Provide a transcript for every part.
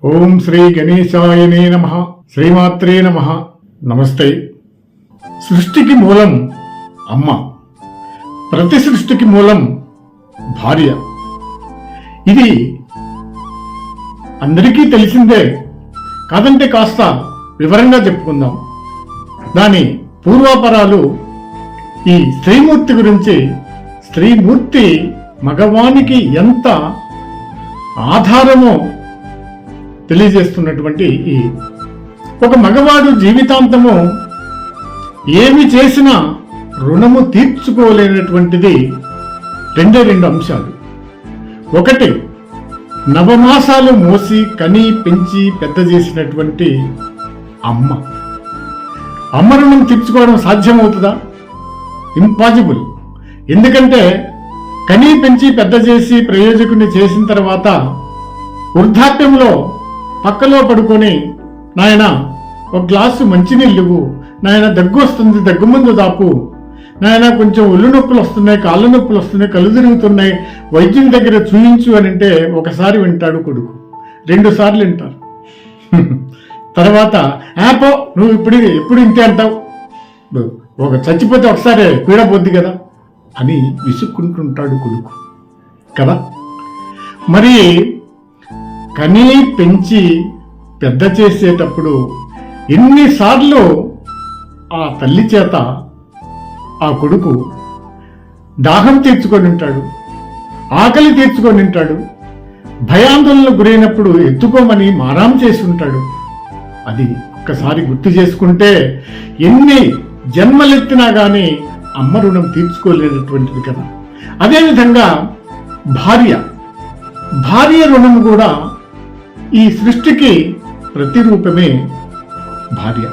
ఓం శ్రీ గణేశాయనే నమః. శ్రీమాత్రే నమః. నమస్తే. సృష్టికి మూలం అమ్మ, ప్రతి సృష్టికి మూలం భార్య. ఇది అందరికీ తెలిసిందే, కాదంటే కాస్త వివరంగా చెప్పుకుందాం. దాని పూర్వాపరాలు ఈ స్త్రీమూర్తి గురించి, స్త్రీమూర్తి మగవానికి ఎంత ఆధారమో తెలియజేస్తున్నటువంటి ఒక మగవాడు జీవితాంతము ఏమి చేసినా రుణము తీర్చుకోలేనటువంటిది రెండు అంశాలు. ఒకటి, నవమాసాలు మోసి కని పెంచి పెద్ద చేసినటువంటి అమ్మ. అమ్మ రుణం తీర్చుకోవడం సాధ్యమవుతుందా? ఇంపాసిబుల్. ఎందుకంటే కని పెంచి పెద్ద చేసి ప్రయోజకుని చేసిన తర్వాత వృద్ధాప్యంలో పక్కలో పడుకొని, నాయన ఒక గ్లాసు మంచినీళ్ళు, నాయన దగ్గు వస్తుంది, దగ్గు మందు దాపు, నాయన కొంచెం ఒళ్ళు నొప్పులు వస్తున్నాయి, కాళ్ళ నొప్పులు వస్తున్నాయి, కళ్ళు తిరుగుతున్నాయి, వైద్యుని దగ్గర చూయించు అని అంటే ఒకసారి వింటాడు కొడుకు, 2 సార్లు వింటారు. తర్వాత యాపో నువ్వు ఎప్పుడు ఇంతే అంటావు, ఒక చచ్చిపోతే ఒకసారి పీడపోద్ది కదా అని విసుక్కుంటుంటాడు కొడుకు కదా. మరి కనీ పెంచి పెద్ద చేసేటప్పుడు ఎన్నిసార్లు ఆ తల్లి చేత ఆ కొడుకు దాహం తీర్చుకొని ఉంటాడు, ఆకలి తీర్చుకొని ఉంటాడు, భయాందోళనకు గురైనప్పుడు ఎత్తుకోమని మారాం చేసి ఉంటాడు. అది ఒక్కసారి గుర్తు చేసుకుంటే ఎన్ని జన్మలెత్తినా కానీ అమ్మ రుణం తీర్చుకోలేనటువంటిది కదా. అదేవిధంగా భార్య రుణం కూడా ఈ సృష్టికి ప్రతిరూపమే భార్య.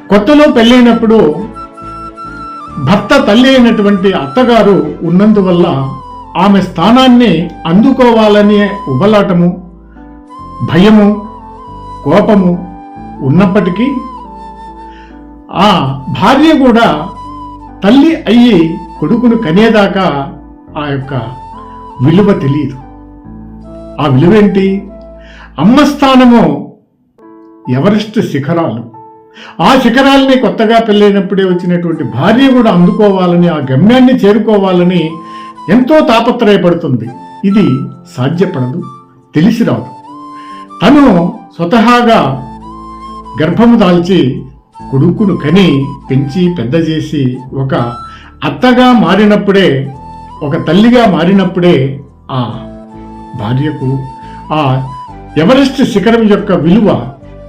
కొత్తలో పెళ్ళైనప్పుడు భర్త తల్లి అయినటువంటి అత్తగారు ఉన్నందువల్ల ఆమె స్థానాన్ని అందుకోవాలనే ఉబలాటము, భయము, కోపము ఉన్నప్పటికీ ఆ భార్య కూడా తల్లి అయ్యి కొడుకును కనేదాకా ఆ యొక్క విలువ తెలియదు. ఆ విలువేంటి? అమ్మ స్థానము ఎవరెస్ట్ శిఖరాలు. ఆ శిఖరాలని కొత్తగా పెళ్ళైనప్పుడే వచ్చినటువంటి భార్య కూడా అందుకోవాలని, ఆ గమ్యాన్ని చేరుకోవాలని ఎంతో తాపత్రయపడుతుంది. ఇది సాధ్యపడదు, తెలిసి రాదు. తను స్వతహాగా గర్భము దాల్చి కొడుకును కని పెంచి పెద్ద చేసి ఒక అత్తగా మారినప్పుడే, ఒక తల్లిగా మారినప్పుడే ఆ భార్యకు ఆ ఎవరెస్ట్ శిఖరం యొక్క విలువ,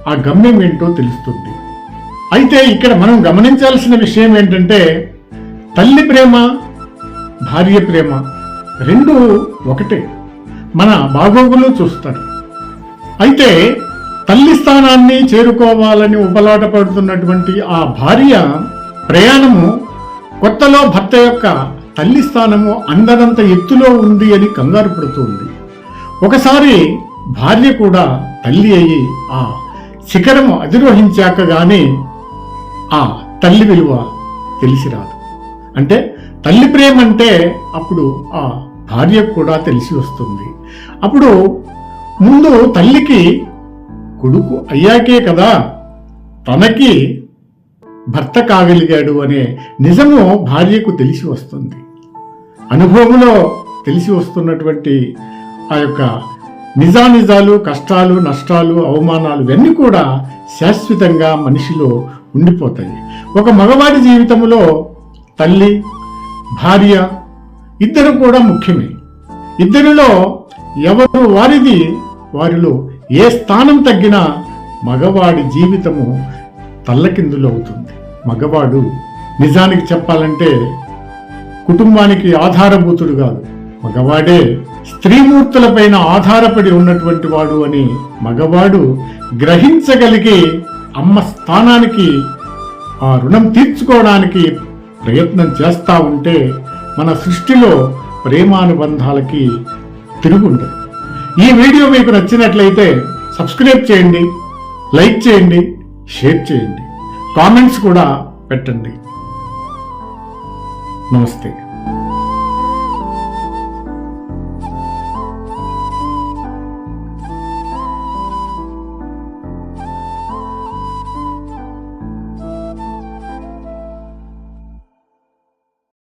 ఆ గమ్యం ఏంటో తెలుస్తుంది. అయితే ఇక్కడ మనం గమనించాల్సిన విషయం ఏంటంటే, తల్లి ప్రేమ, భార్య ప్రేమ రెండు ఒకటే, మన బాగోగులు చూస్తారు. అయితే తల్లి స్థానాన్ని చేరుకోవాలని ఉపలాట పడుతున్నటువంటి ఆ భార్య ప్రయాణము కొత్తలో భర్త యొక్క తల్లి స్థానము అందనంత ఎత్తులో ఉంది అని కంగారు పడుతుంది. ఒకసారి భార్య కూడా తల్లి అయ్యి ఆ శిఖరము అధిరోహించాక గాని ఆ తల్లి విలువ తెలిసి రాదు. అంటే తల్లి ప్రేమ అంటే అప్పుడు ఆ భార్యకు కూడా తెలిసి వస్తుంది. అప్పుడు ముందు తల్లికి కొడుకు అయ్యాకే కదా తనకి భర్త కాగలిగాడు అనే నిజము భార్యకు తెలిసి వస్తుంది. అనుభవంలో తెలిసి వస్తున్నటువంటి ఆ యొక్క నిజాలు, కష్టాలు, నష్టాలు, అవమానాలు ఇవన్నీ కూడా శాశ్వతంగా మనిషిలో ఉండిపోతాయి. ఒక మగవాడి జీవితంలో తల్లి, భార్య ఇద్దరు కూడా ముఖ్యమే. ఇద్దరిలో ఎవరు వారిలో ఏ స్థానం తగ్గినా మగవాడి జీవితము తల్లకిందులు అవుతుంది. మగవాడు నిజానికి చెప్పాలంటే కుటుంబానికి ఆధారభూతుడు కాదు, మగవాడే స్త్రీమూర్తులపైన ఆధారపడి ఉన్నటువంటి వాడు అని మగవాడు గ్రహించగలిగి అమ్మ స్థానానికి ఆ రుణం తీర్చుకోవడానికి ప్రయత్నం చేస్తూ ఉంటే మన సృష్టిలో ప్రేమానుబంధాలకి తిరుగుండదు. ఈ వీడియో మీకు నచ్చినట్లయితే సబ్స్క్రైబ్ చేయండి, లైక్ చేయండి, షేర్ చేయండి, కామెంట్స్ కూడా పెట్టండి. నమస్తే.